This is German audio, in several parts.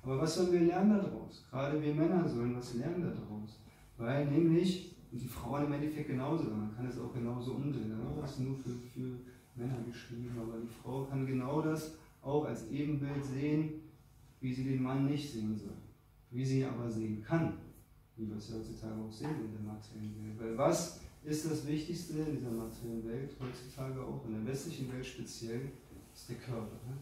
Aber was sollen wir lernen daraus? Gerade wir Männer sollen was lernen daraus. Weil nämlich, und die Frauen im Endeffekt genauso, man kann es auch genauso umdrehen, ne? Das ist nur für Männer geschrieben, aber die Frau kann genau das auch als Ebenbild sehen, wie sie den Mann nicht sehen soll. Wie sie ihn aber sehen kann, wie wir es ja heutzutage auch sehen in der materiellen Welt. Weil was ist das Wichtigste in dieser materiellen Welt, heutzutage auch, in der westlichen Welt speziell, ist der Körper. Ne?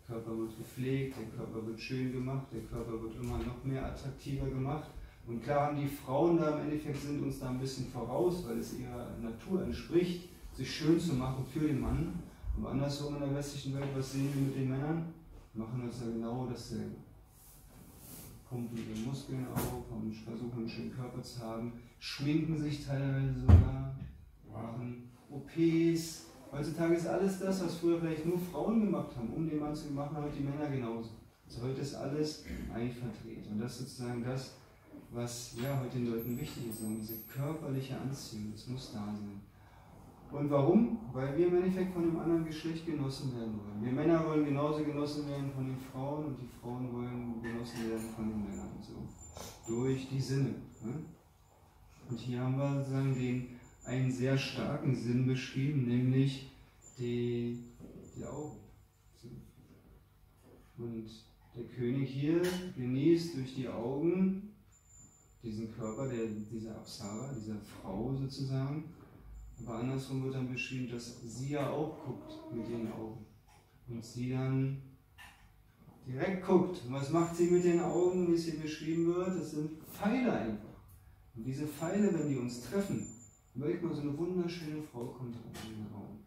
Der Körper wird gepflegt, der Körper wird schön gemacht, der Körper wird immer noch mehr attraktiver gemacht. Und klar haben die Frauen da im Endeffekt sind uns da ein bisschen voraus, weil es ihrer Natur entspricht, sich schön zu machen für den Mann. Aber andersrum in der westlichen Welt, was sehen wir mit den Männern? Machen das ja genau dasselbe. Pumpen ihre Muskeln auf und versuchen einen schönen Körper zu haben, schminken sich teilweise sogar, machen OPs. Heutzutage ist alles das, was früher vielleicht nur Frauen gemacht haben, um den Mann zu machen, heute die Männer genauso. Also heute ist alles eigentlich verdreht. Und das ist sozusagen das, was ja heute den Leuten wichtig ist, diese körperliche Anziehung, das muss da sein. Und warum? Weil wir im Endeffekt von dem anderen Geschlecht genossen werden wollen. Wir Männer wollen genauso genossen werden von den Frauen und die Frauen wollen genossen werden von den Männern. So. Durch die Sinne. Ne? Und hier haben wir sozusagen einen sehr starken Sinn beschrieben, nämlich die Augen. So. Und der König hier genießt durch die Augen diesen Körper, dieser Apsara, dieser Frau sozusagen. Aber andersrum wird dann beschrieben, dass sie ja auch guckt mit ihren Augen. Und sie dann direkt guckt. Und was macht sie mit den Augen, wie es hier beschrieben wird? Das sind Pfeile einfach. Und diese Pfeile, wenn die uns treffen, überlegt mal, so eine wunderschöne Frau kommt in den Raum.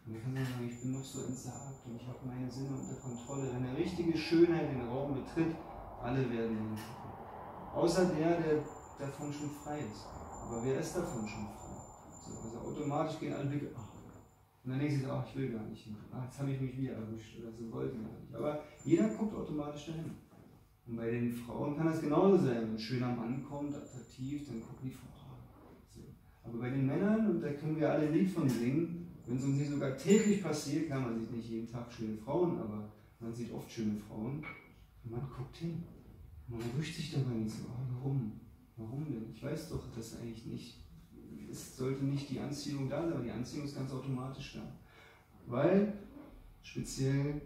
Und dann kann man sagen, ich bin noch so entsagt und ich habe meine Sinne unter Kontrolle. Wenn eine richtige Schönheit den Raum betritt, alle werden hingucken. Außer der davon schon frei ist. Aber wer ist davon schon frei? Also automatisch gehen alle Blicke, ach. Und dann denken sie, ach, ich will gar nicht hin. Ach, jetzt habe ich mich wieder erwischt oder so wollten wir nicht. Aber jeder guckt automatisch dahin. Und bei den Frauen kann das genauso sein. Wenn ein schöner Mann kommt, attraktiv, dann gucken die Frauen. So. Aber bei den Männern, und da können wir alle ein Lied von singen, wenn es uns nicht sogar täglich passiert, klar, man sieht nicht jeden Tag schöne Frauen, aber man sieht oft schöne Frauen. Und man guckt hin. Man erwischt sich dabei nicht so, warum? Warum denn? Ich weiß doch, dass eigentlich nicht. Es sollte nicht die Anziehung da sein, aber die Anziehung ist ganz automatisch da. Weil speziell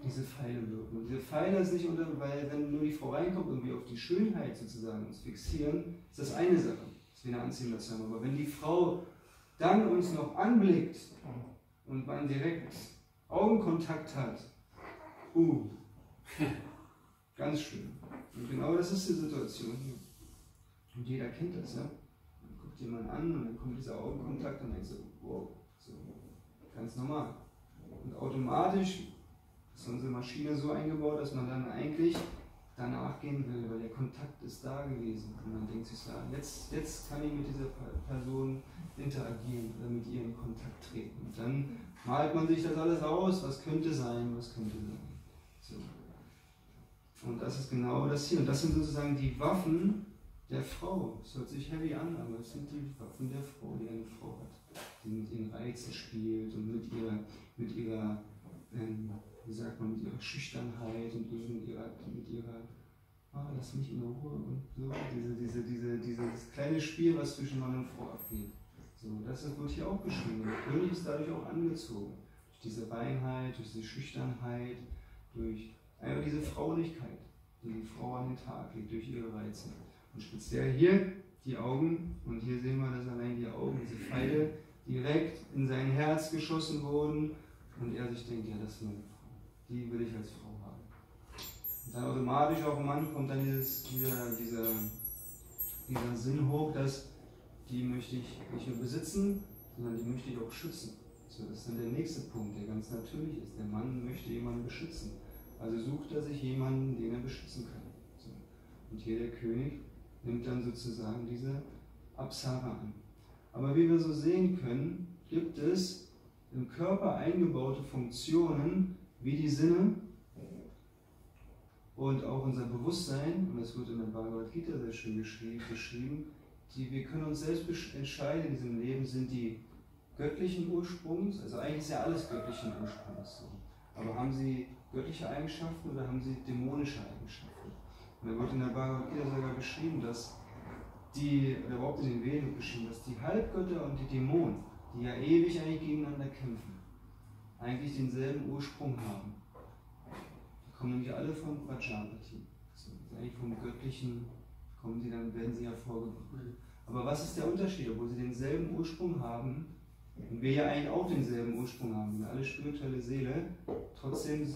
diese Pfeile wirken. Und diese Pfeile ist nicht weil wenn nur die Frau reinkommt, irgendwie auf die Schönheit sozusagen uns fixieren, ist das eine Sache, dass wir eine Anziehung dazu haben. Aber wenn die Frau dann uns noch anblickt und man direkt Augenkontakt hat, ganz schön. Und genau das ist die Situation hier. Und jeder kennt das, ja. Jemand an und dann kommt dieser Augenkontakt und denkt so, wow, so, ganz normal. Und automatisch ist unsere Maschine so eingebaut, dass man dann eigentlich danach gehen will, weil der Kontakt ist da gewesen. Und man denkt sich so, jetzt kann ich mit dieser Person interagieren oder mit ihr in Kontakt treten. Und dann malt man sich das alles aus, was könnte sein, was könnte sein. So. Und das ist genau das hier. Und das sind sozusagen die Waffen der Frau. Es hört sich heavy an, aber es sind die Waffen der Frau, die eine Frau hat, die mit ihren Reizen spielt und mit ihrer wie sagt man, mit ihrer Schüchternheit und mit ihrer lass mich in Ruhe und so, dieses kleine Spiel, was zwischen Mann und Frau abgeht. So, das wird hier auch beschrieben. Der König ist dadurch auch angezogen. Durch diese Reinheit, durch diese Schüchternheit, durch einfach diese Fraulichkeit, die die Frau an den Tag legt, durch ihre Reize. Und speziell hier die Augen, und hier sehen wir, dass allein die Augen, diese Pfeile, direkt in sein Herz geschossen wurden und er sich denkt, ja, das ist meine Frau, die will ich als Frau haben. Und dann automatisch auch im Mann kommt dann dieser Sinn hoch, dass die möchte ich nicht nur besitzen, sondern die möchte ich auch schützen. So, das ist dann der nächste Punkt, der ganz natürlich ist. Der Mann möchte jemanden beschützen. Also sucht er sich jemanden, den er beschützen kann. So. Und hier der König nimmt dann sozusagen diese Apsara an. Aber wie wir so sehen können, gibt es im Körper eingebaute Funktionen wie die Sinne und auch unser Bewusstsein, und das wird in der Bhagavad Gita sehr schön beschrieben, wir können uns selbst entscheiden in diesem Leben, sind die göttlichen Ursprungs, also eigentlich ist ja alles göttlichen Ursprungs so, aber haben sie göttliche Eigenschaften oder haben sie dämonische Eigenschaften? Und da wird in der Bhagavad Gita sogar beschrieben, dass oder überhaupt in den Veden beschrieben, dass die Halbgötter und die Dämonen, die ja ewig eigentlich gegeneinander kämpfen, eigentlich denselben Ursprung haben. Die kommen nämlich alle von Prajapati. Also eigentlich vom Göttlichen werden sie hervorgebracht. Aber was ist der Unterschied? Obwohl sie denselben Ursprung haben, und wir ja eigentlich auch denselben Ursprung haben, wir alle spirituelle Seele, trotzdem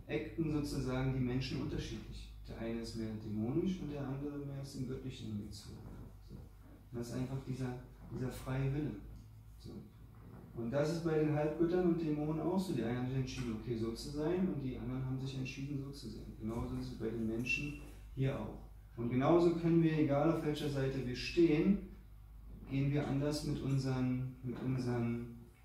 acten sozusagen die Menschen unterschiedlich. Der eine ist mehr dämonisch und der andere mehr aus dem Göttlichen hingezogen. So. Das ist einfach dieser freie Wille. So. Und das ist bei den Halbgöttern und Dämonen auch so. Die einen haben sich entschieden, okay, so zu sein, und die anderen haben sich entschieden, so zu sein. Genauso ist es bei den Menschen hier auch. Und genauso können wir, egal auf welcher Seite wir stehen, gehen wir anders mit unseren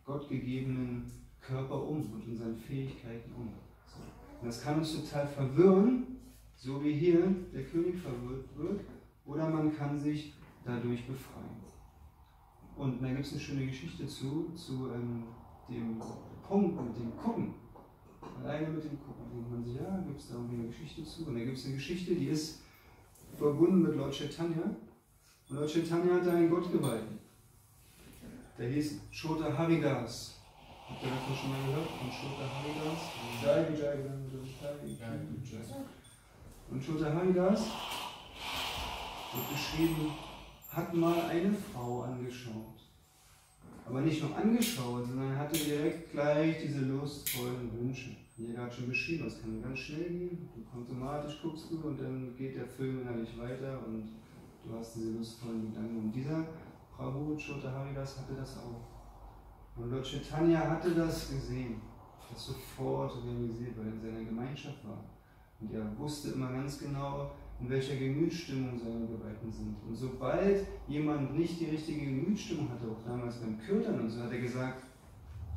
gottgegebenen Körper um und unseren Fähigkeiten um. So. Und das kann uns total verwirren, so wie hier der König verwirrt wird, oder man kann sich dadurch befreien. Und da gibt es eine schöne Geschichte zu dem Punkt mit dem Gucken. Alleine mit dem Gucken denkt man sich, ja, gibt es da irgendwie eine Geschichte zu. Und da gibt es eine Geschichte, die ist verbunden mit Lord Chaitanya. Und Lord Chaitanya hatte einen Gottgeweihten. Der hieß Chota Haridas. Habt ihr davon schon mal gehört? Von Chota Haridas? Und Chota Haridas wird beschrieben, hat mal eine Frau angeschaut. Aber nicht nur angeschaut, sondern er hatte direkt gleich diese lustvollen Wünsche. Jeder hat schon beschrieben, das kann ganz schnell gehen. Automatisch guckst du und dann geht der Film innerlich weiter und du hast diese lustvollen Gedanken. Und dieser Prabhu Chota Haridas hatte das auch. Und Lord Chaitanya hatte das gesehen, das sofort realisiert, weil er in seiner Gemeinschaft war. Und er wusste immer ganz genau, in welcher Gemütsstimmung seine Geweihten sind. Und sobald jemand nicht die richtige Gemütsstimmung hatte, auch damals beim Kirtan und so, hat er gesagt,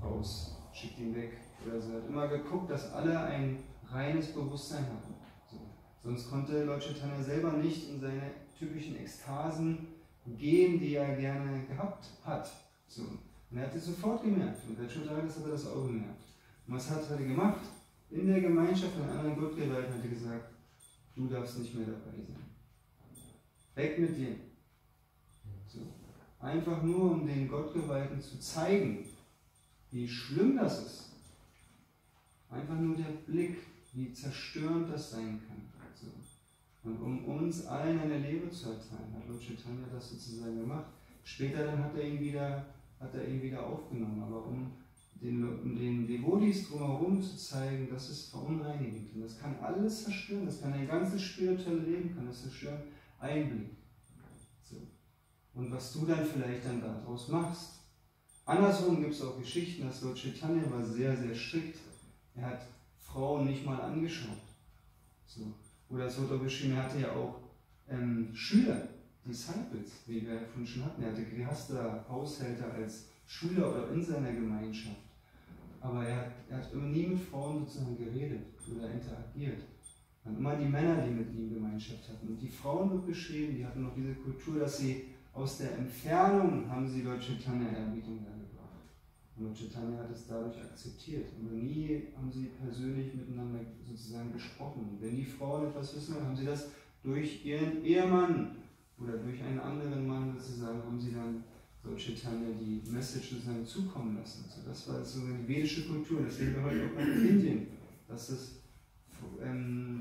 raus, schickt ihn weg. Oder so. Er hat immer geguckt, dass alle ein reines Bewusstsein hatten. So. Sonst konnte Lord Chaitanya selber nicht in seine typischen Ekstasen gehen, die er gerne gehabt hat. So. Und er hat es sofort gemerkt. Und der Chotharis hat das auch gemerkt. Und was hat er gemacht? In der Gemeinschaft von anderen Gottgeweihten hat er gesagt, du darfst nicht mehr dabei sein. Weg mit dir. So. Einfach nur, um den Gottgeweihten zu zeigen, wie schlimm das ist. Einfach nur der Blick, wie zerstörend das sein kann. So. Und um uns allen eine Lehre zu erteilen, hat Lord Chaitanya das sozusagen gemacht. Später dann hat er ihn wieder aufgenommen, aber um den Devotis drumherum zu zeigen, das ist verunreinigend. Und das kann alles zerstören, das kann dein ganzes spirituelle Leben kann das zerstören. Einblick. So. Und was du dann vielleicht dann daraus machst. Andersrum gibt es auch Geschichten, dass Lord Chaitanya war sehr, sehr strikt. Er hat Frauen nicht mal angeschaut. So. Oder es wird auch beschrieben, er hatte ja auch Schüler, Disciples, wie wir vorhin schon hatten. Er hatte Grihastha, Haushälter als Schüler oder in seiner Gemeinschaft. Aber er hat nie mit Frauen sozusagen geredet oder interagiert. Und immer die Männer, die mit ihm Gemeinschaft hatten. Und die Frauen wird beschrieben, die hatten noch diese Kultur, dass sie aus der Entfernung haben sie Lord Chaitanya Ehrerbietung dargebracht. Und Lord Chaitanya hat es dadurch akzeptiert. Aber nie haben sie persönlich miteinander sozusagen gesprochen. Und wenn die Frauen etwas wissen, dann haben sie das durch ihren Ehemann oder durch einen anderen Mann sozusagen, haben sie dann Lord Chaitanya die Message sozusagen zukommen lassen. Also das war sozusagen die vedische Kultur. Das sehen wir heute auch in Indien, dass das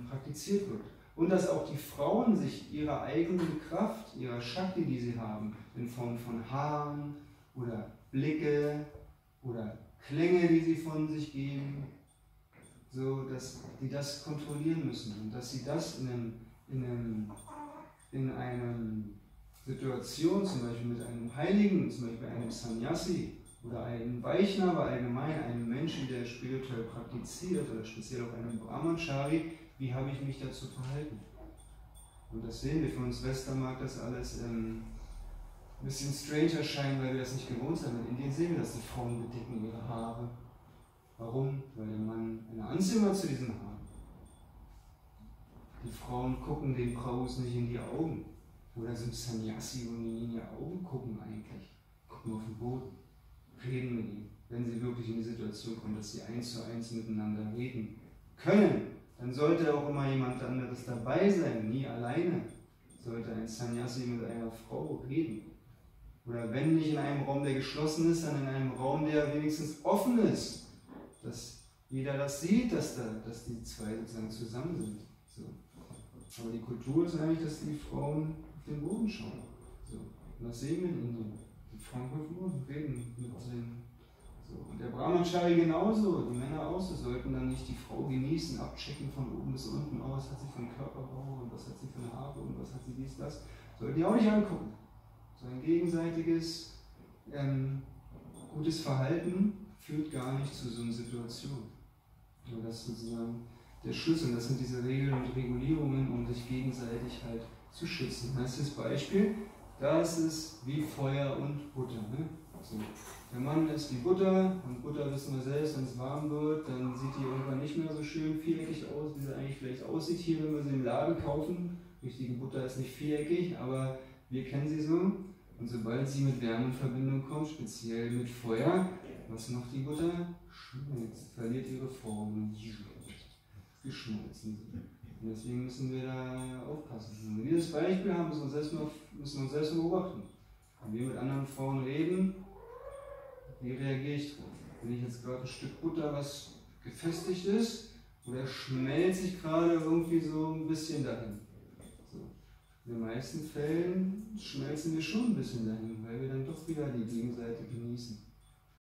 praktiziert wird. Und dass auch die Frauen sich ihrer eigenen Kraft, ihrer Shakti, die sie haben, in Form von Haaren oder Blicke oder Klänge, die sie von sich geben, so dass die das kontrollieren müssen und dass sie das in einer Situation, zum Beispiel mit einem Heiligen, zum Beispiel einem Sannyasi oder einem Vaishnava allgemein, einem Menschen, der spirituell praktiziert oder speziell auch einem Brahmachari, wie habe ich mich dazu verhalten? Und das sehen wir, für uns Westler mag das alles ein bisschen strange erscheinen, weil wir das nicht gewohnt sind. In Indien sehen wir, dass die Frauen bedecken ihre Haare. Warum? Weil der Mann eine Anziehung hat zu diesen Haaren. Die Frauen gucken den Prabhus nicht in die Augen. Oder sind Sannyasi, wo die in die Augen gucken eigentlich. Gucken auf den Boden. Reden mit ihm. wenn sie wirklich in die Situation kommen, dass sie 1:1 miteinander reden können, dann sollte auch immer jemand anderes dabei sein, nie alleine sollte ein Sannyasi mit einer Frau reden. Oder wenn nicht in einem Raum, der geschlossen ist, dann in einem Raum, der wenigstens offen ist, dass jeder das sieht, dass die zwei sozusagen zusammen sind. So. Aber die Kultur ist eigentlich, dass die Frauen auf den Boden schauen. So. Und das sehen wir in Indien. Die Frauen auf den Boden reden mit den. So. Und der Brahmachari genauso, die Männer auch, sie sollten dann nicht die Frau genießen, abchecken von oben bis unten, oh, was hat sie für einen Körperbau und was hat sie für eine Haare und was hat sie dies, das. Sollten die auch nicht angucken. So ein gegenseitiges, gutes Verhalten führt gar nicht zu so einer Situation. Und das ist sozusagen der Schlüssel. Das sind diese Regeln und Regulierungen, um sich gegenseitig halt zu schützen. Das ist das Beispiel. Das ist wie Feuer und Butter. Ne? So. Der Mann ist wie Butter und Butter wissen wir selbst, wenn es warm wird, dann sieht die irgendwann nicht mehr so schön viereckig aus, wie sie eigentlich vielleicht aussieht hier, wenn wir sie im Laden kaufen. Richtige Butter ist nicht viereckig, aber wir kennen sie so. Und sobald sie mit Wärme in Verbindung kommt, speziell mit Feuer, was macht die Butter? Schmilzt, verliert ihre Form, geschmolzen. Und deswegen müssen wir da aufpassen. Und dieses Beispiel müssen wir uns selbst beobachten. Wenn wir mit anderen Frauen reden, wie reagiere ich drauf? Wenn ich jetzt gerade ein Stück Butter, was gefestigt ist, oder schmelze ich gerade irgendwie so ein bisschen dahin? So. In den meisten Fällen schmelzen wir schon ein bisschen dahin, weil wir dann doch wieder die Gegenseite genießen.